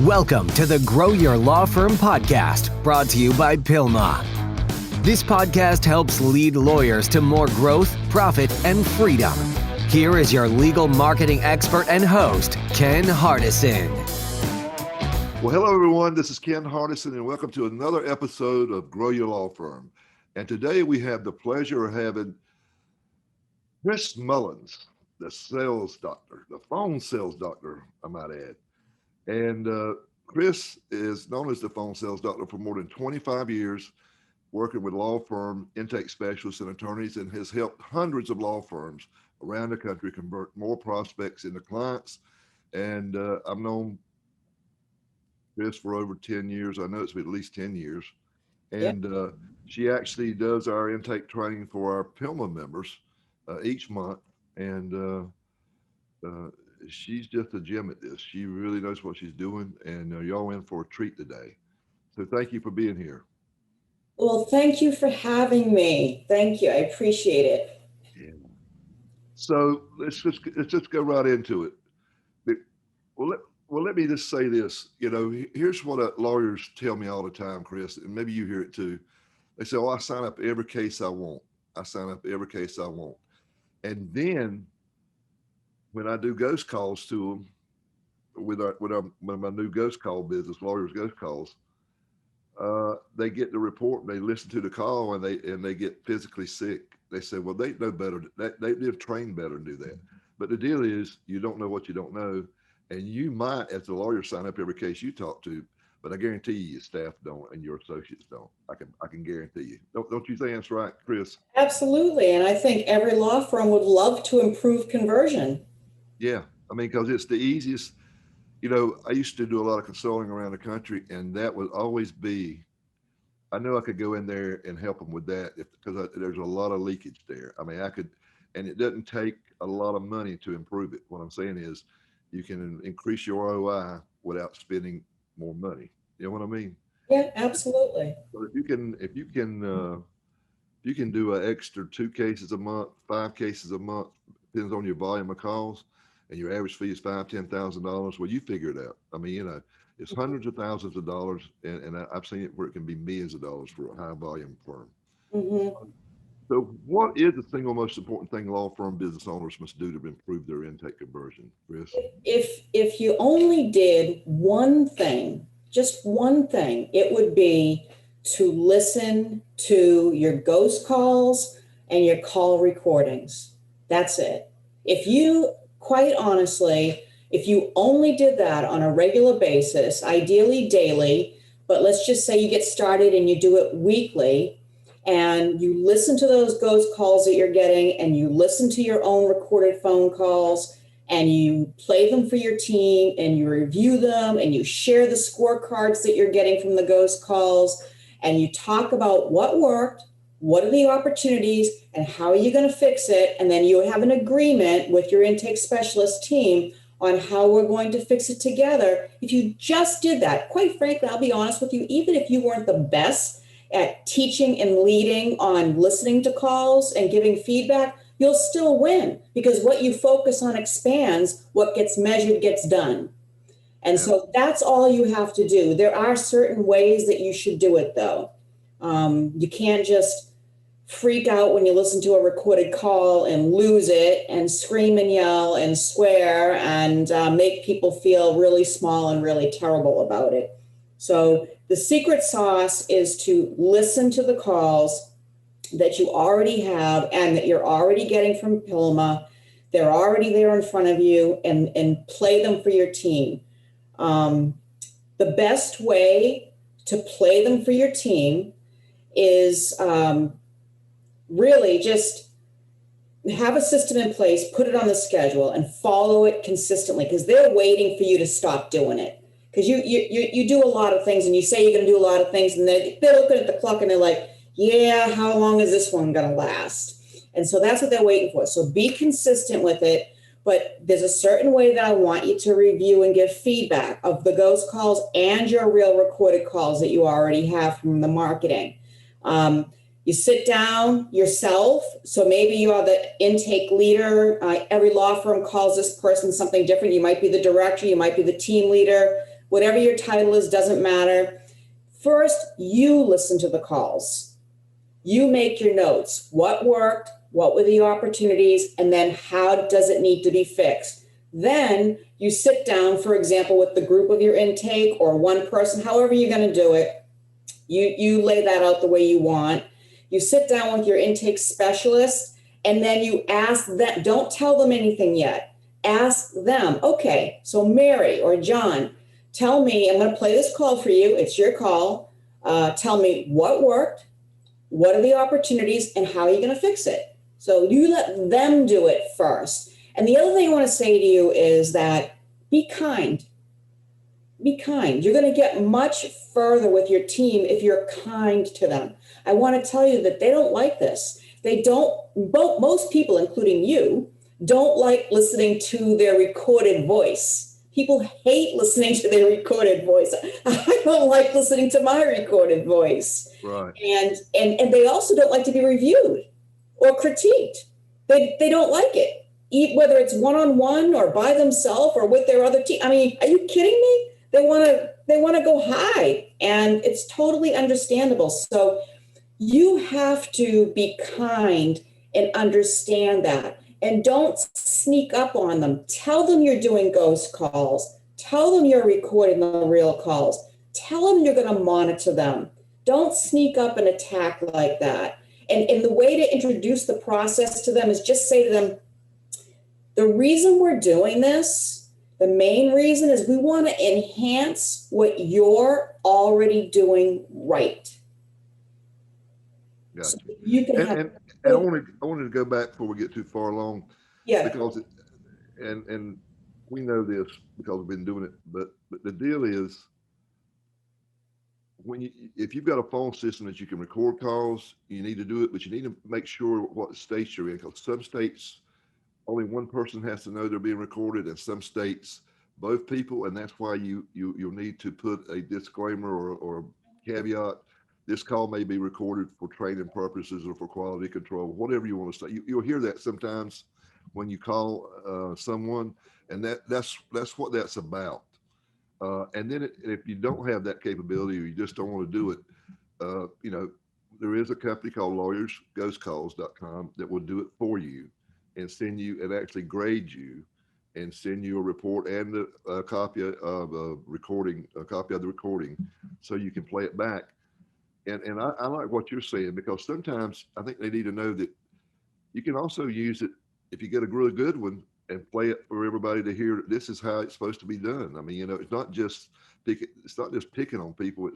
Welcome to the Grow Your Law Firm podcast, brought to you by Pilma. This podcast helps lead lawyers to more growth, profit, and freedom. Here is your legal marketing expert and host, Ken Hardison. Well, hello, everyone. This is Ken Hardison, and welcome to another episode of Grow Your Law Firm. And today we have the pleasure of having Chris Mullins, the sales doctor, the phone sales doctor, I might add. And Chris is known as the phone sales doctor for more than 25 years, working with law firm intake specialists and attorneys, and has helped hundreds of law firms around the country convert more prospects into clients. And I've known Chris for over 10 years. I know it's been at least 10 years. And she actually does our intake training for our Pilma members each month. And she's just a gem at this. She really knows what she's doing, and y'all in for a treat today. So thank you for being here. Well, thank you for having me. Thank you. I appreciate it. Yeah. So let's just go right into it. Well, let me just say this. You know, here's what lawyers tell me all the time, Chris, and maybe you hear it too. They say, "Oh, I sign up every case I want. I sign up every case I want." And then when I do ghost calls to them with my new ghost call business, lawyers ghost calls, they get the report, and they listen to the call, and they get physically sick. They say, "Well, they know better. They've trained better to do that." But the deal is, you don't know what you don't know, and you might, as a lawyer, sign up every case you talk to, but I guarantee you, your staff don't, and your associates don't. I can guarantee you. Don't you think that's right, Chris? Absolutely, and I think every law firm would love to improve conversion. Yeah, I mean, because it's the easiest. You know, I used to do a lot of consulting around the country, and that would always be, I know I could go in there and help them with that because there's a lot of leakage there. I mean, I could, and it doesn't take a lot of money to improve it. What I'm saying is you can increase your ROI without spending more money. You know what I mean? Yeah, absolutely. So if you can do an extra 2 cases a month, 5 cases a month, depends on your volume of calls, and your average fee is $5,000-$10,000. Well, you figure it out. I mean, you know, it's hundreds of thousands of dollars, and I've seen it where it can be millions of dollars for a high volume firm. Mm-hmm. So what is the single most important thing law firm business owners must do to improve their intake conversion, Chris? If you only did one thing, just one thing, it would be to listen to your ghost calls and your call recordings. That's it. If you, quite honestly, if you only did that on a regular basis, ideally daily, but let's just say you get started and you do it weekly, and you listen to those ghost calls that you're getting, and you listen to your own recorded phone calls, and you play them for your team, and you review them, and you share the scorecards that you're getting from the ghost calls, and you talk about what worked, what are the opportunities, and how are you going to fix it, and then you have an agreement with your intake specialist team on how we're going to fix it together. If you just did that, quite frankly, I'll be honest with you, even if you weren't the best at teaching and leading on listening to calls and giving feedback, you'll still win, because what you focus on expands, what gets measured gets done. And so that's all you have to do. There are certain ways that you should do it, though. You can't just freak out when you listen to a recorded call and lose it and scream and yell and swear and make people feel really small and really terrible about it. So the secret sauce is to listen to the calls that you already have and that you're already getting from Pilma. They're already there in front of you, and play them for your team. The best way to play them for your team is really just have a system in place, put it on the schedule, and follow it consistently, because they're waiting for you to stop doing it. Because you do a lot of things, and you say you're going to do a lot of things, and they're looking at the clock and they're like, yeah, how long is this one going to last? And so that's what they're waiting for. So be consistent with it. But there's a certain way that I want you to review and give feedback of the ghost calls and your real recorded calls that you already have from the marketing. You sit down yourself. So maybe you are the intake leader. Every law firm calls this person something different. You might be the director, you might be the team leader. whatever your title is, doesn't matter. First, you listen to the calls. You make your notes. What worked? What were the opportunities? And then how does it need to be fixed? Then you sit down, for example, with the group of your intake or one person, however you're going to do it. You lay that out the way you want. You sit down with your intake specialist, and then you ask them. Don't tell them anything yet. Ask them, okay, so Mary or John, tell me, I'm going to play this call for you. It's your call. Tell me what worked, what are the opportunities, and how are you going to fix it? So you let them do it first. And the other thing I want to say to you is that be kind. Be kind. You're going to get much further with your team if you're kind to them. I want to tell you that they don't like this. They don't, most people, including you, don't like listening to their recorded voice. People hate listening to their recorded voice. I don't like listening to my recorded voice. Right. And they also don't like to be reviewed or critiqued. They don't like it, whether it's one-on-one or by themselves or with their other team. I mean, are you kidding me? They want to go hide, and it's totally understandable. So you have to be kind and understand that, and don't sneak up on them. Tell them you're doing ghost calls. Tell them you're recording the real calls. Tell them you're going to monitor them. Don't sneak up and attack like that. And the way to introduce the process to them is just say to them, the reason we're doing this, the main reason is we want to enhance what you're already doing right. Gotcha. So you can And I wanted to go back before we get too far along. Yeah. Because and we know this because we've been doing it, but the deal is if you've got a phone system that you can record calls, you need to do it, but you need to make sure what states you're in, because some states only one person has to know they're being recorded, and some states both people, and that's why you'll need to put a disclaimer or caveat. This call may be recorded for training purposes or for quality control, whatever you want to say. You'll hear that sometimes when you call someone, and that's what that's about. And then if you don't have that capability or you just don't want to do it, there is a company called lawyersghostcalls.com that will do it for you and send you and actually grade you and send you a report and a copy of a copy of the recording so you can play it back. And I like what you're saying, because sometimes I think they need to know that you can also use it if you get a really good one and play it for everybody to hear. This is how it's supposed to be done. I mean, it's not just picking on people.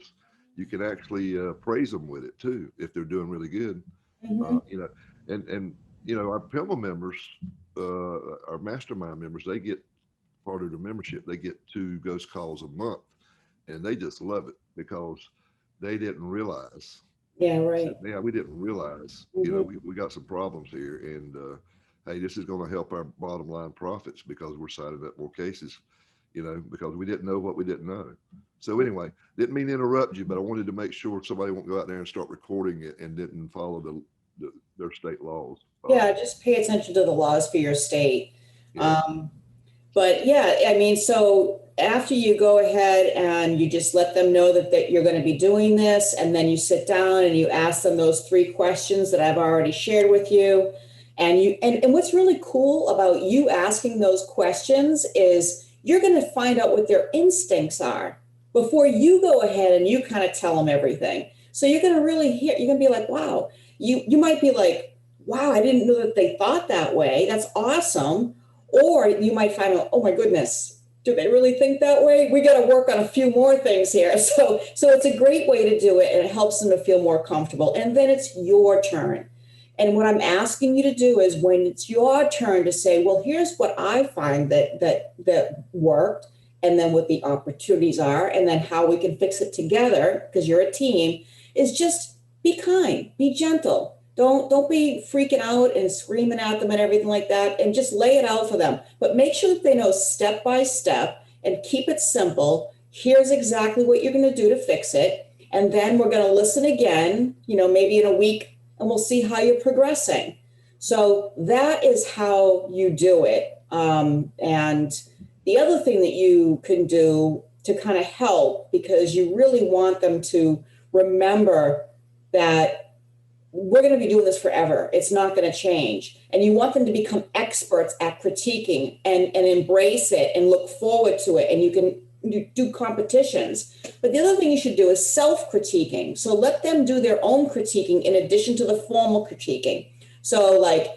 You can actually praise them with it too if they're doing really good. Mm-hmm. Our PILMA members, our mastermind members, they get part of the membership. They get 2 ghost calls a month, and they just love it because they didn't realize. Yeah, right. Yeah, we didn't realize. Mm-hmm. We got some problems here, and hey, this is going to help our bottom line profits because we're signing up more cases. Because we didn't know what we didn't know. So anyway, didn't mean to interrupt you, but I wanted to make sure somebody won't go out there and start recording it and didn't follow their state laws. Yeah, just pay attention to the laws for your state. Yeah. But yeah, I mean, so after you go ahead and you just let them know that you're going to be doing this, and then you sit down and you ask them those 3 questions that I've already shared with you. And what's really cool about you asking those questions is you're going to find out what their instincts are before you go ahead and you kind of tell them everything. So you're going to really you're going to be like, wow, you might be like, wow, I didn't know that they thought that way. That's awesome. Or you might find out, oh my goodness, do they really think that way? We got to work on a few more things here. So it's a great way to do it, and it helps them to feel more comfortable. And then it's your turn. And what I'm asking you to do is when it's your turn to say, well, here's what I find that worked, and then what the opportunities are, and then how we can fix it together, because you're a team, is just be kind, be gentle. Don't be freaking out and screaming at them and everything like that, and just lay it out for them. But make sure that they know step by step, and keep it simple. Here's exactly what you're going to do to fix it. And then we're going to listen again, maybe in a week, and we'll see how you're progressing. So that is how you do it. And the other thing that you can do to kind of help, because you really want them to remember that we're going to be doing this forever. It's not going to change. And you want them to become experts at critiquing and embrace it and look forward to it. And you do competitions. But the other thing you should do is self-critiquing. So let them do their own critiquing in addition to the formal critiquing. So like,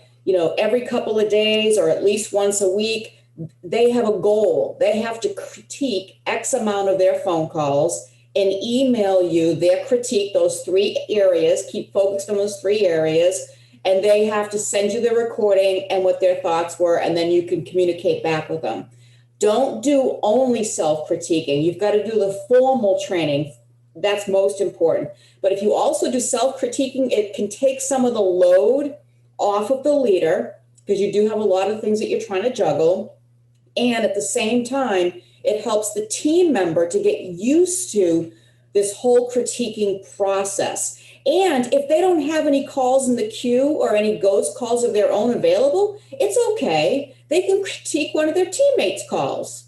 every couple of days or at least once a week, they have a goal. They have to critique X amount of their phone calls and email you their critique, those 3 areas, keep focused on those 3 areas, and they have to send you the recording and what their thoughts were, and then you can communicate back with them. Don't do only self-critiquing. You've got to do the formal training. That's most important. But if you also do self-critiquing, it can take some of the load off of the leader, because you do have a lot of things that you're trying to juggle. And at the same time, it helps the team member to get used to this whole critiquing process. And if they don't have any calls in the queue or any ghost calls of their own available, it's okay. They can critique one of their teammates' calls.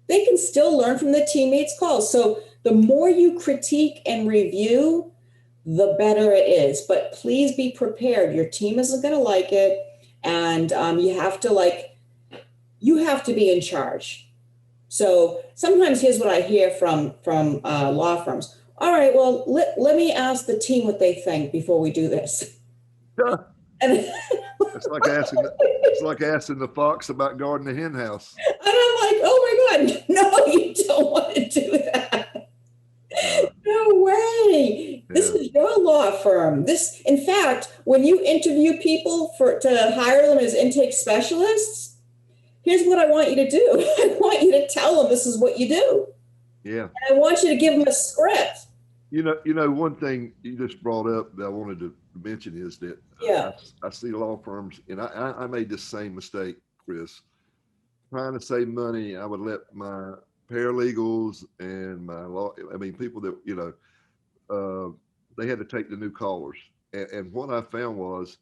They can still learn from the teammates' calls. So the more you critique and review, the better it is. But please be prepared. Your team isn't going to like it. And you have to be in charge. So sometimes here's what I hear from law firms. All right, well, let me ask the team what they think before we do this. Yeah. And It's like asking the fox about guarding the hen house. And I'm like, oh my God, no, you don't want to do that. No way. Yeah. This is your law firm. In fact, when you interview people to hire them as intake specialists, here's what I want you to do. I want you to tell them this is what you do. Yeah. And I want you to give them a script. One thing you just brought up that I wanted to mention is that I see law firms, and I made this same mistake, Chris. Trying to save money, I would let my paralegals and people that, they had to take the new callers. And what I found was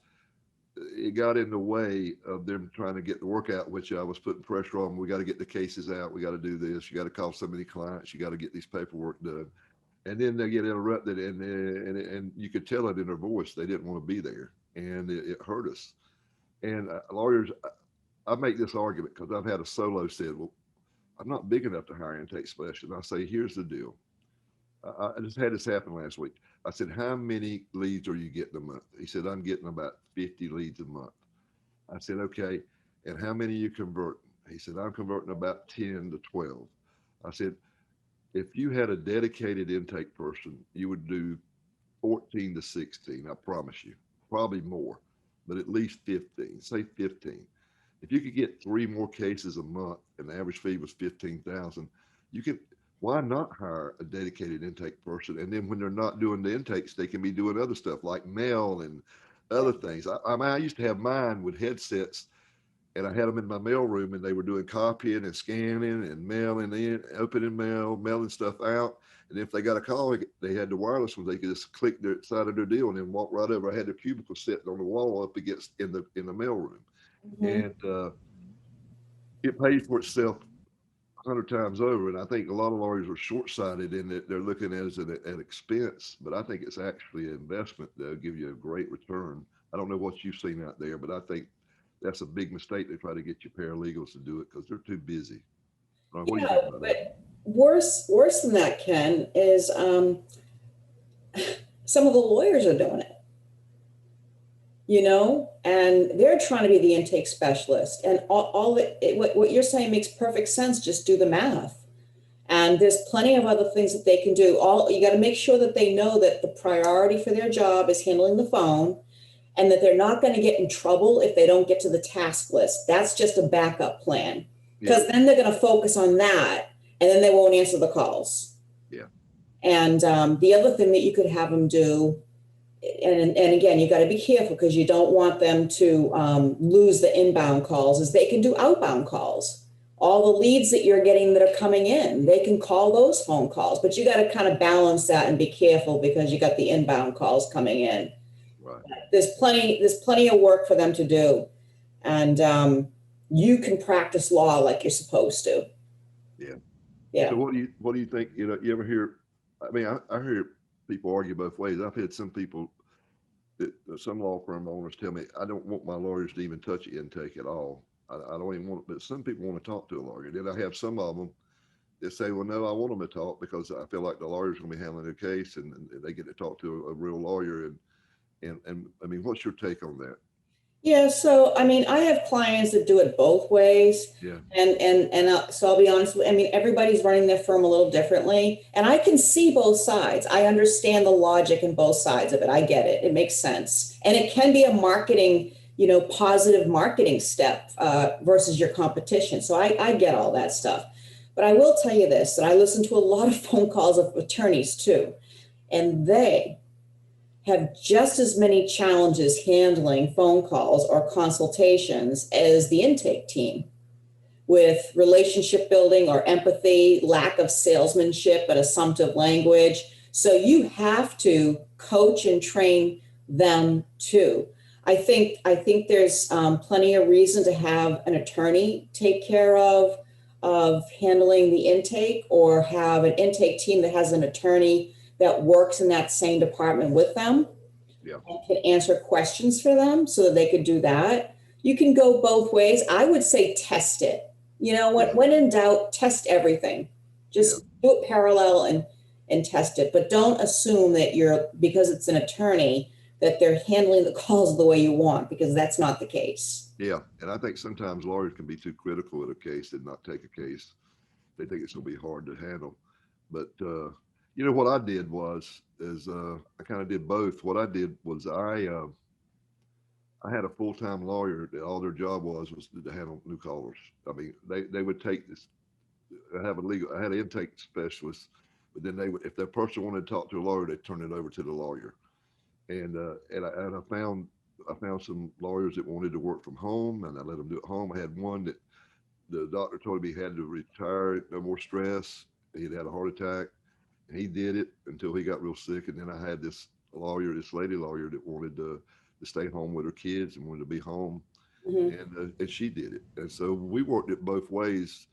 it got in the way of them trying to get the work out, which I was putting pressure on. We got to get the cases out. We got to do this. You got to call so many clients. You got to get these paperwork done. And then they get interrupted, and you could tell it in their voice. They didn't want to be there, and it hurt us. And lawyers, I make this argument because I've had a solo said, well, I'm not big enough to hire intake specialists. I say, here's the deal. I just had this happen last week. I said, how many leads are you getting a month? He said, I'm getting about 50 leads a month. I said, okay. And how many are you converting? He said, I'm converting about 10 to 12. I said, if you had a dedicated intake person, you would do 14 to 16. I promise you, probably more, but at least 15, say 15. If you could get 3 more cases a month and the average fee was 15,000, why not hire a dedicated intake person? And then when they're not doing the intakes, they can be doing other stuff like mail and other things. I used to have mine with headsets, and I had them in my mail room, and they were doing copying and scanning and mailing in, opening mail, mailing stuff out. And if they got a call, they had the wireless ones. They could just click their side of their deal and then walk right over. I had their cubicle sitting on the wall up against in the mail room. Mm-hmm. And it pays for itself 100 times over. And I think a lot of lawyers are short-sighted in that they're looking at it as an expense, but I think it's actually an investment that'll give you a great return. I don't know what you've seen out there, but I think that's a big mistake to try to get your paralegals to do it because they're too busy. What do you think about that? Worse than that, Ken, is some of the lawyers are doing it. And they're trying to be the intake specialist, and what you're saying makes perfect sense. Just do the math, and there's plenty of other things that they can do. You got to make sure that they know that the priority for their job is handling the phone, and that they're not going to get in trouble if they don't get to the task list. That's just a backup plan, because then they're going to focus on that, and then they won't answer the calls. Yeah. And the other thing that you could have them do. And again, you got to be careful because you don't want them to lose the inbound calls, is they can do outbound calls. All the leads that you're getting that are coming in, they can call those phone calls, but you got to kind of balance that and be careful because you got the inbound calls coming in. Right. There's plenty of work for them to do. And you can practice law like you're supposed to. Yeah. Yeah. So what do you think? You know, you ever hear? I mean, I hear people argue both ways. I've had some people, some law firm owners tell me, I don't want my lawyers to even touch intake at all. I don't even want. But some people want to talk to a lawyer. Then I have some of them that say, well, no, I want them to talk because I feel like the lawyer's going to be handling the case, and they get to talk to a real lawyer. And I mean, what's your take on that? Yeah, so I mean, I have clients that do it both ways, Yeah, so I'll be honest with, I mean, everybody's running their firm a little differently, and I can see both sides. I understand the logic in both sides of it. I get it. It makes sense, and it can be a marketing, positive marketing step versus your competition. So I get all that stuff, but I will tell you this: that I listen to a lot of phone calls of attorneys too, and they have just as many challenges handling phone calls or consultations as the intake team, with relationship building or empathy, lack of salesmanship and assumptive language. So you have to coach and train them too. I think there's plenty of reason to have an attorney take care of handling the intake, or have an intake team that has an attorney that works in that same department with them yeah, and can answer questions for them so that they could do that. You can go both ways. I would say test it. yeah, When in doubt, test everything. yeah, Just do it parallel and test it. But don't assume that because it's an attorney, that they're handling the calls the way you want, because that's not the case. yeah. And I think sometimes lawyers can be too critical of a case and not take a case. They think it's going to be hard to handle. But what I did is I kind of did both. What I did was I had a full time lawyer that all their job was to handle new callers. I mean, they would take this. I had an intake specialist, but then they would, if that person wanted to talk to a lawyer, they'd turn it over to the lawyer. And I found some lawyers that wanted to work from home, and I let them do it home. I had one that the doctor told me he had to retire, no more stress. He'd had a heart attack, and he did it until he got real sick. And then I had this lady lawyer that wanted to stay home with her kids and wanted to be home, Mhm. and she did it. And so we worked it both ways.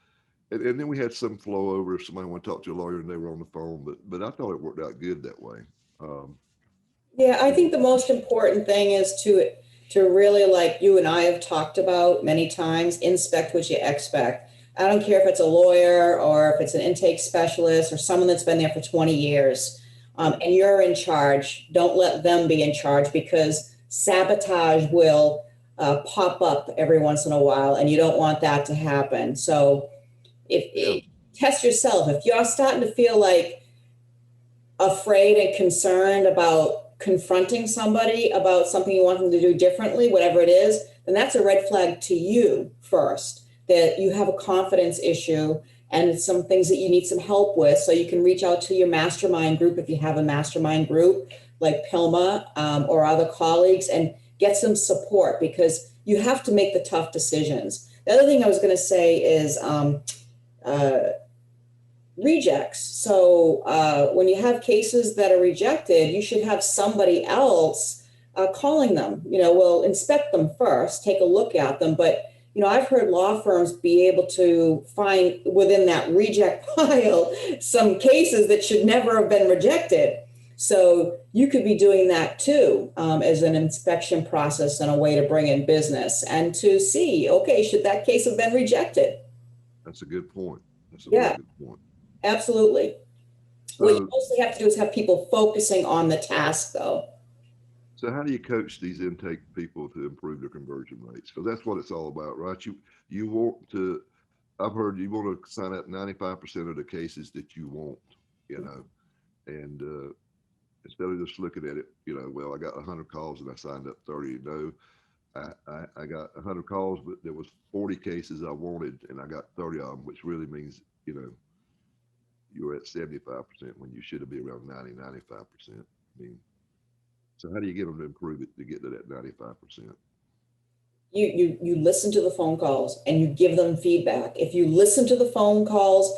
And then we had some flow over if somebody wanted to talk to a lawyer and they were on the phone. But I thought it worked out good that way. Um, Yeah, I think the most important thing is to really, like you and I have talked about many times, inspect what you expect. I don't care if it's a lawyer or if it's an intake specialist or someone that's been there for 20 years, and you're in charge. Don't let them be in charge, because sabotage will pop up every once in a while, and you don't want that to happen. So yeah, test yourself. If you're starting to feel like afraid and concerned about confronting somebody about something you want them to do differently, whatever it is, then that's a red flag to you first, that you have a confidence issue and it's some things that you need some help with. So you can reach out to your mastermind group, if you have a mastermind group like Pilma, or other colleagues, and get some support, because you have to make the tough decisions. The other thing I was going to say is rejects. So when you have cases that are rejected, you should have somebody else calling them. We'll inspect them first, take a look at them. But I've heard law firms be able to find within that reject pile some cases that should never have been rejected. So you could be doing that too, as an inspection process and a way to bring in business and to see, okay, should that case have been rejected? that's a good point. That's a very Yeah, good point. absolutely. What you So, mostly have to do is have people focusing on the task, though. so how do you coach these intake people to improve their conversion rates? Because that's what it's all about, right? You want to. I've heard you want to sign up 95% of the cases that you want, you know, and instead of just looking at it, well, I got 100 calls and I signed up 30. No, I got 100 calls, but there was 40 cases I wanted, and I got 30 of them, which really means, you were at 75% when you should have been around 95%. I mean, so how do you get them to improve it to get to that 95%? You listen to the phone calls and you give them feedback. If you listen to the phone calls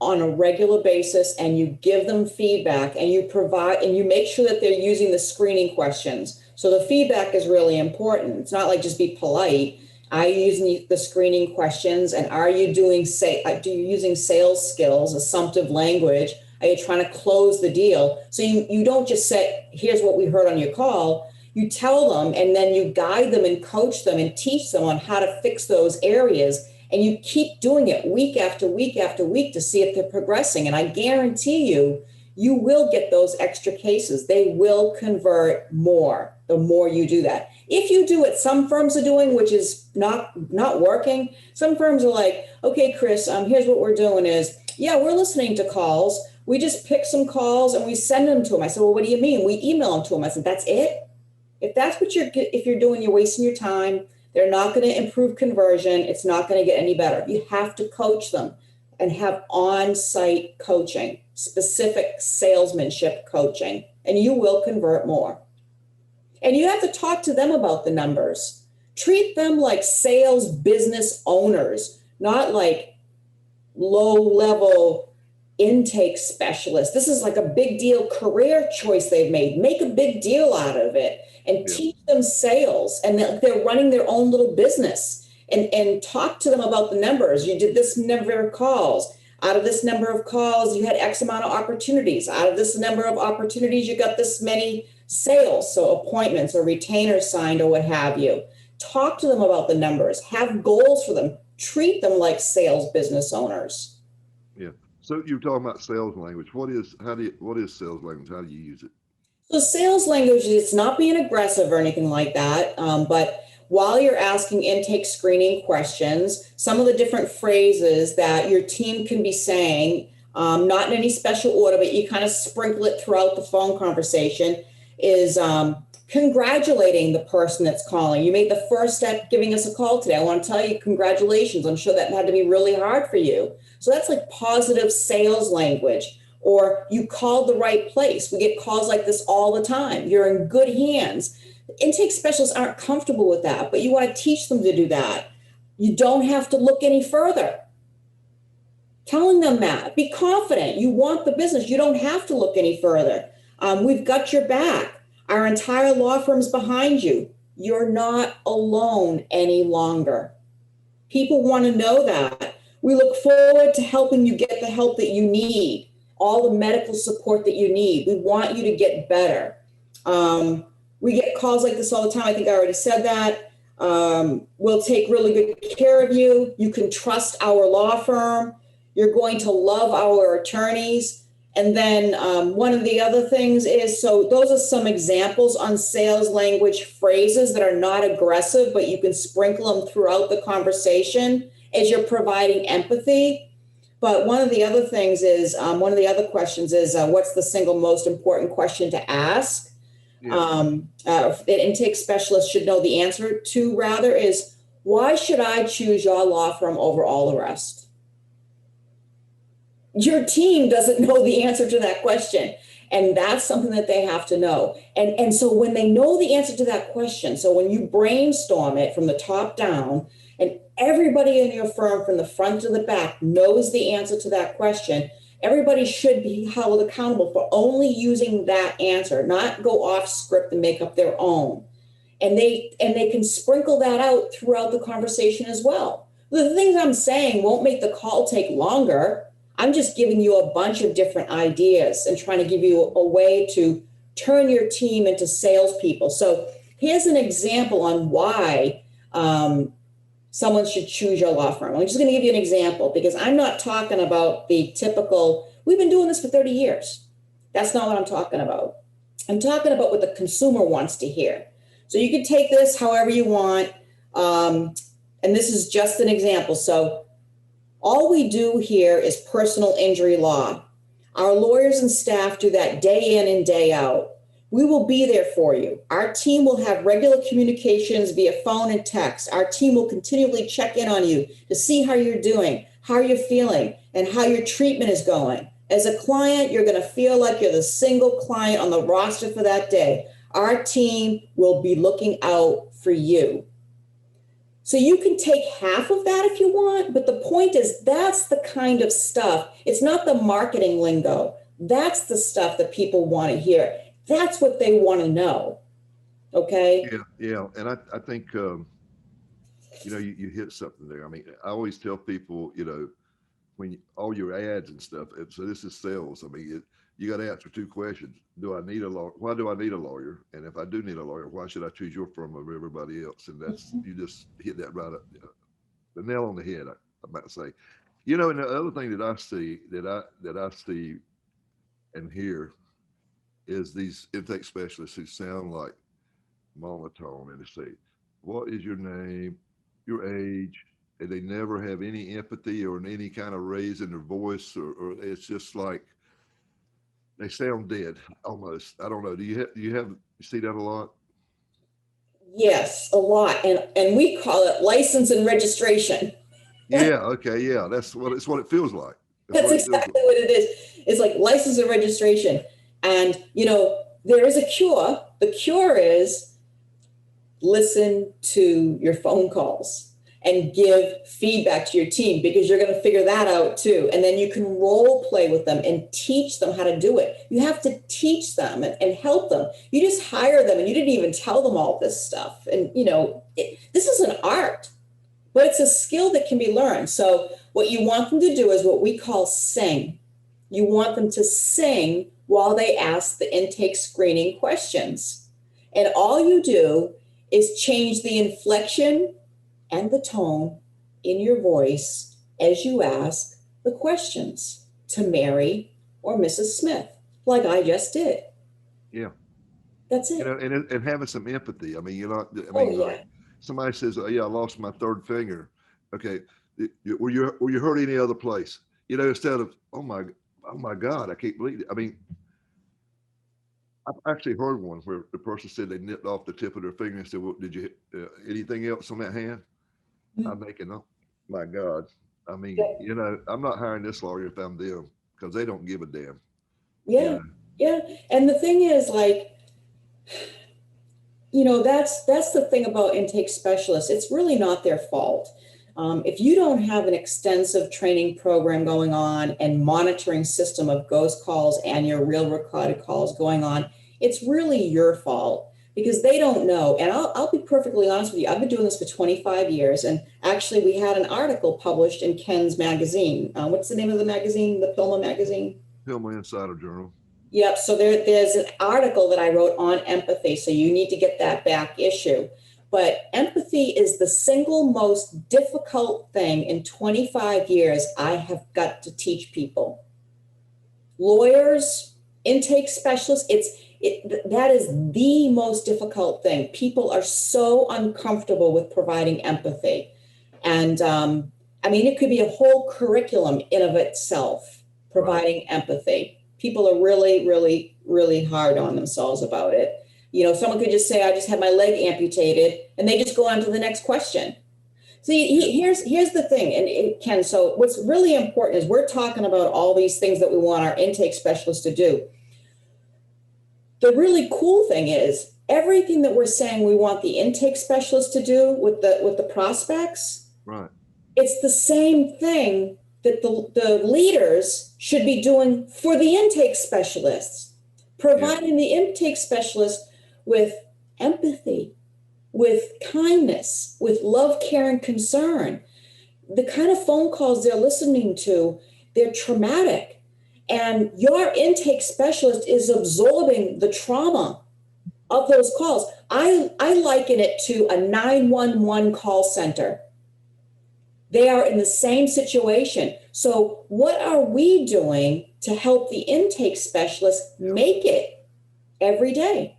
on a regular basis and you give them feedback and you provide and you make sure that they're using the screening questions. So the feedback is really important. It's not like just be polite. Are you using the screening questions? And are you do you using sales skills, assumptive language? Are you trying to close the deal? So you don't just say, here's what we heard on your call. You tell them, and then you guide them and coach them and teach them on how to fix those areas. And you keep doing it week after week after week to see if they're progressing. And I guarantee you, you will get those extra cases. They will convert more the more you do that. If you do what some firms are doing, which is not working, some firms are like, okay, Chris, here's what we're doing is, yeah, we're listening to calls. We just pick some calls and we send them to them. I said, well, what do you mean? We email them to them. I said, that's it? If that's what if you're doing, you're wasting your time. They're not going to improve conversion. It's not going to get any better. You have to coach them and have on-site coaching, specific salesmanship coaching, and you will convert more. And you have to talk to them about the numbers. Treat them like sales business owners, not like low-level intake specialists. This is like a big deal career choice they've made. Make a big deal out of it and teach them sales. And they're running their own little business. And talk to them about the numbers. You did this number of calls. Out of this number of calls, you had X amount of opportunities. Out of this number of opportunities, you got this many sales, so appointments or retainers signed or what have you. Talk to them about the numbers. Have goals for them. Treat them like sales business owners. Yeah. So you're talking about sales language. What is sales language? How do you use it? So sales language, it's not being aggressive or anything like that, but while you're asking intake screening questions, some of the different phrases that your team can be saying, not in any special order, but you kind of sprinkle it throughout the phone conversation, is congratulating the person that's calling. You made the first step giving us a call today. I want to tell you congratulations. I'm sure that had to be really hard for you. So that's like positive sales language. Or you called the right place. We get calls like this all the time. You're in good hands. Intake specialists aren't comfortable with that, but you want to teach them to do that. You don't have to look any further. Telling them that. Be confident. You want the business. You don't have to look any further. We've got your back. Our entire law firm's behind you. You're not alone any longer. People want to know that. We look forward to helping you get the help that you need, all the medical support that you need. We want you to get better. We get calls like this all the time. I think I already said that. We'll take really good care of you. You can trust our law firm. You're going to love our attorneys. And then one of the other things is, so those are some examples on sales language phrases that are not aggressive, but you can sprinkle them throughout the conversation as you're providing empathy. But one of the other things is, one of the other questions is, what's the single most important question to ask? Yeah. An intake specialist should know the answer to rather is, why should I choose your law firm over all the rest? Your team doesn't know the answer to that question. And that's something that they have to know. And so when they know the answer to that question, so when you brainstorm it from the top down, and everybody in your firm from the front to the back knows the answer to that question, everybody should be held accountable for only using that answer, not go off script and make up their own. And they can sprinkle that out throughout the conversation as well. The things I'm saying won't make the call take longer. I'm just giving you a bunch of different ideas and trying to give you a way to turn your team into salespeople. So here's an example on why someone should choose your law firm. I'm just going to give you an example because I'm not talking about the typical, we've been doing this for 30 years. That's not what I'm talking about. I'm talking about what the consumer wants to hear. So you can take this however you want. And this is just an example. So all we do here is personal injury law. Our lawyers and staff do that day in and day out. We will be there for you. Our team will have regular communications via phone and text. Our team will continually check in on you to see how you're doing, how you're feeling, and how your treatment is going. As a client, you're going to feel like you're the single client on the roster for that day. Our team will be looking out for you. So you can take half of that if you want, but the point is that's the kind of stuff. It's not the marketing lingo. That's the stuff that people want to hear. That's what they want to know. Okay? Yeah. And I think You hit something there. I mean, I always tell people, all your ads and stuff. And so this is sales. I mean, you got to answer two questions. Do I need a lawyer? Why do I need a lawyer? And if I do need a lawyer, why should I choose your firm over everybody else? And that's, you just hit that right up, the nail on the head. I might say, and the other thing that I see and hear is these intake specialists who sound like monotone, and they say, "What is your name, your age?" And they never have any empathy or any kind of raise in their voice, or it's just like they sound dead almost. I don't know. You see that a lot? Yes, a lot. And we call it license and registration. Yeah. Okay. Yeah. That's what it feels like. That's exactly what it is. It's like license and registration. And, there is a cure. The cure is listen to your phone calls and give feedback to your team, because you're going to figure that out too. And then you can role play with them and teach them how to do it. You have to teach them and help them. You just hire them and you didn't even tell them all this stuff. And, this is an art, but it's a skill that can be learned. So what you want them to do is what we call sing. You want them to sing while they ask the intake screening questions. And all you do is change the inflection and the tone in your voice as you ask the questions to Mary or Mrs. Smith, like I just did. Yeah. That's it. And having some empathy. I mean, Yeah. Somebody says, "Oh yeah, I lost my third finger." Okay. Were you hurt any other place? Instead of, oh my God, I can't believe it. I mean, I've actually heard one where the person said they nipped off the tip of their finger and said, "Well, did you hit anything else on that hand?" Mm-hmm. I'm thinking, oh my God. I mean, I'm not hiring this lawyer if I'm them, because they don't give a damn. Yeah. Yeah. And the thing is, that's the thing about intake specialists. It's really not their fault. If you don't have an extensive training program going on and monitoring system of ghost calls and your real recorded calls going on, it's really your fault, because they don't know. And I'll be perfectly honest with you. I've been doing this for 25 years. And actually, we had an article published in Ken's magazine. What's the name of the magazine? The Pilma magazine? Pilma Insider Journal. Yep. So there's an article that I wrote on empathy. So you need to get that back issue. But empathy is the single most difficult thing in 25 years I have got to teach people. Lawyers, intake specialists, that is the most difficult thing. People are so uncomfortable with providing empathy. And it could be a whole curriculum in of itself, providing empathy. People are really, really, really hard on themselves about it. Someone could just say, "I just had my leg amputated," and they just go on to the next question. See, here's the thing, and Ken, so what's really important is we're talking about all these things that we want our intake specialists to do. The really cool thing is everything that we're saying we want the intake specialist to do with the prospects, right? It's the same thing that the leaders should be doing for the intake specialists, providing the intake specialist with empathy, with kindness, with love, care, and concern. The kind of phone calls they're listening to, they're traumatic. And your intake specialist is absorbing the trauma of those calls. I liken it to a 911 call center. They are in the same situation. So what are we doing to help the intake specialist make it every day?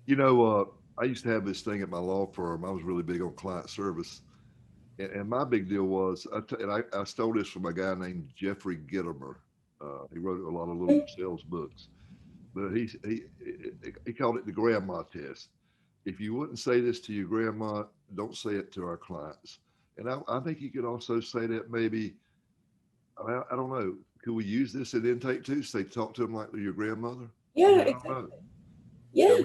I used to have this thing at my law firm. I was really big on client service. And my big deal was, I stole this from a guy named Jeffrey Gittimer. He wrote a lot of little sales books. But he called it the grandma test. If you wouldn't say this to your grandma, don't say it to our clients. And I think you could also say that maybe, I don't know, could we use this in intake too? Say, talk to them like your grandmother? Yeah, exactly. Yeah.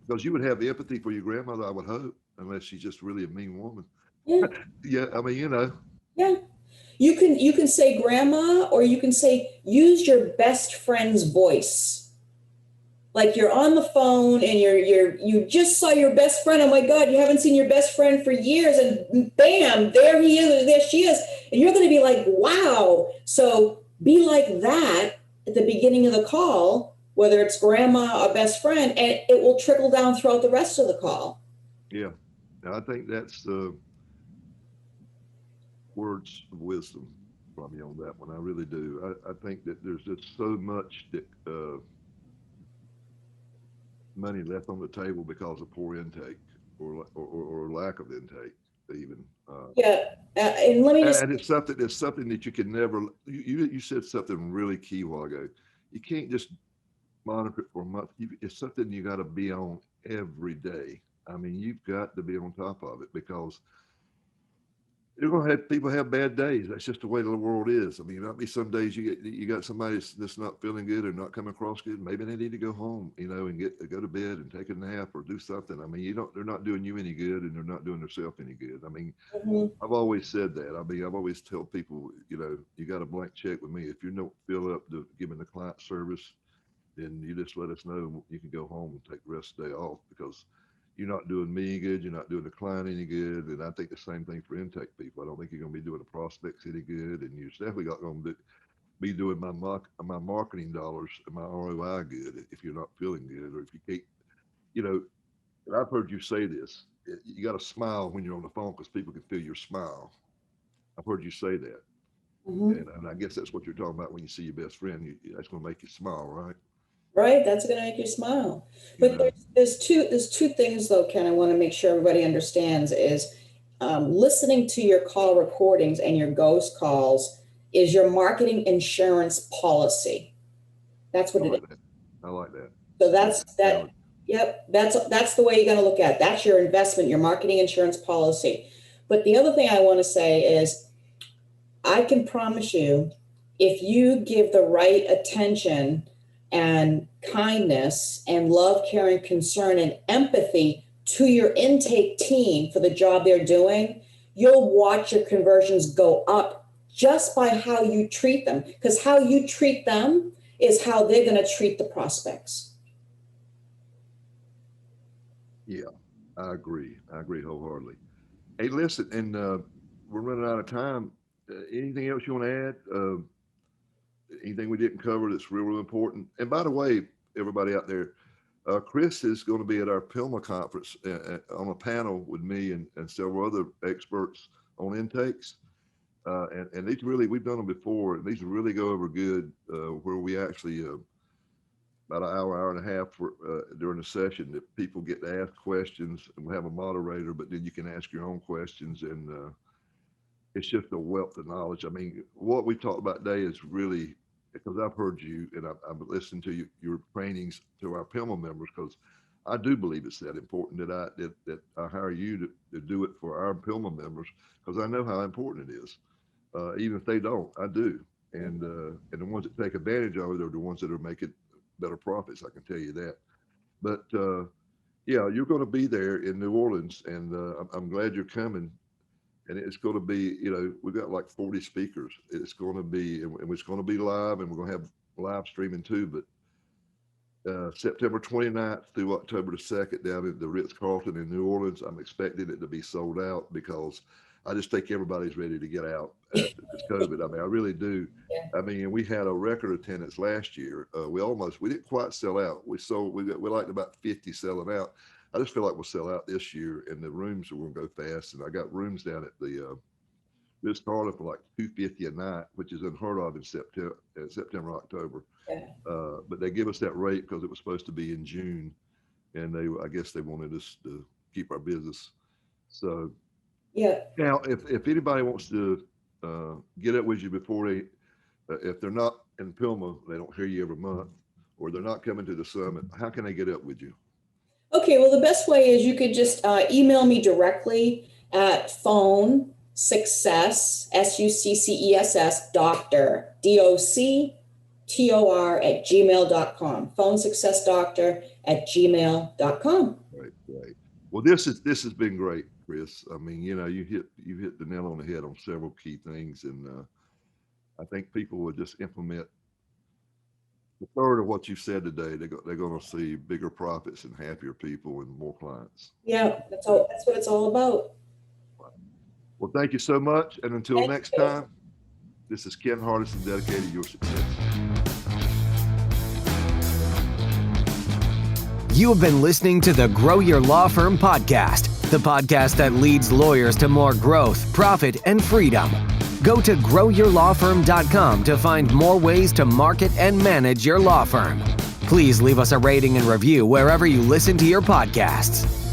Because you would have empathy for your grandmother, I would hope, unless she's just really a mean woman. Yeah. Yeah, Yeah. You can say grandma, or you can say use your best friend's voice. Like you're on the phone and you just saw your best friend. Oh my God, you haven't seen your best friend for years, and bam, there he is, or there she is. And you're going to be like, wow. So be like that at the beginning of the call, whether it's grandma or best friend, and it will trickle down throughout the rest of the call. Yeah. I think that's the words of wisdom from you on that one. I really do. I think that there's just so much that money left on the table because of poor intake or lack of intake, even. Yeah. And let me just, And it's something that you can never. You said something really key a while ago. You can't just monitor it for a month. It's something you got to be on every day. I mean, you've got to be on top of it because you're gonna have people have bad days. That's just the way the world is. I mean, there might be some days you got somebody that's not feeling good or not coming across good. Maybe they need to go home, and go to bed and take a nap or do something. I mean, they're not doing you any good, and they're not doing themselves any good. I mean, mhm. I've always said that. I mean, I've always told people, you got a blank check with me. If you don't feel up to giving the client service, then you just let us know. You can go home and take the rest of the day off because you're not doing me any good. You're not doing the client any good. And I think the same thing for intake people. I don't think you're going to be doing the prospects any good. And you're definitely not going to be doing my marketing dollars and my ROI good if you're not feeling good or if you can't, you know, and I've heard you say this. You got to smile when you're on the phone because people can feel your smile. I've heard you say that. Mhm. And I guess that's what you're talking about when you see your best friend. That's going to make you smile, right? Right, that's going to make you smile. You But know, there's two things though, Ken, I want to make sure everybody understands is listening to your call recordings and your ghost calls is your marketing insurance policy. That's what I it is. like that. I like that. So Good that's that. analogy. Yep, that's the way you're going to look at it. That's your investment, your marketing insurance policy. But the other thing I want to say is I can promise you, if you give the right attention and kindness and love, care, and concern and empathy to your intake team for the job they're doing, you'll watch your conversions go up just by how you treat them. Because how you treat them is how they're going to treat the prospects. Yeah, I agree. I agree wholeheartedly. Hey, listen, and we're running out of time. Anything else you want to add? Anything we didn't cover that's real important? And by the way, everybody out there, Chris is going to be at our PILMA conference on a panel with me and several other experts on intakes. And these really, we've done them before, and these really go over good where we actually, about an hour and a half during the session that people get to ask questions, and we'll have a moderator, but then you can ask your own questions. And it's just a wealth of knowledge. I mean, what we talked about today is really, because I've heard you and I've listened to your trainings to our PILMA members, because I do believe it's that important that I hire you to do it for our PILMA members, because I know how important it is. Even if they don't, I do. And the ones that take advantage of it are the ones that are making better profits. I can tell you that. But yeah, you're going to be there in New Orleans, and I'm glad you're coming. And it's going to be, we've got like 40 speakers. It's going to be, and it's going to be live, and we're going to have live streaming too. But September 29th through October the 2nd down at the Ritz-Carlton in New Orleans, I'm expecting it to be sold out because I just think everybody's ready to get out after this COVID. I mean, I really do. Yeah. I mean, we had a record attendance last year. We didn't quite sell out. We liked about 50 selling out. I just feel like we'll sell out this year, and the rooms are going to go fast. And I got rooms down at the Ritz-Carlton for like 250 a night, which is unheard of in September, October. Yeah. But they give us that rate because it was supposed to be in June, and I guess they wanted us to keep our business. So Yeah. now, if anybody wants to get up with you before if they're not in Pilma, they don't hear you every month, or they're not coming to the summit, how can they get up with you? Okay, well, the best way is you could just email me directly at phone success, SUCCESS, doctor, DOCTOR at gmail.com. Phone success doctor at gmail.com. Right, right. Well, this has been great, Chris. I mean, you hit the nail on the head on several key things, and I think people will just implement the third of what you said today, they're going to see bigger profits and happier people and more clients. Yeah, that's all. That's what it's all about. Well, thank you so much. And until Thank next you. time, this is Ken Hardison, dedicated to your success. You have been listening to the Grow Your Law Firm podcast, the podcast that leads lawyers to more growth, profit, and freedom. Go to growyourlawfirm.com to find more ways to market and manage your law firm. Please leave us a rating and review wherever you listen to your podcasts.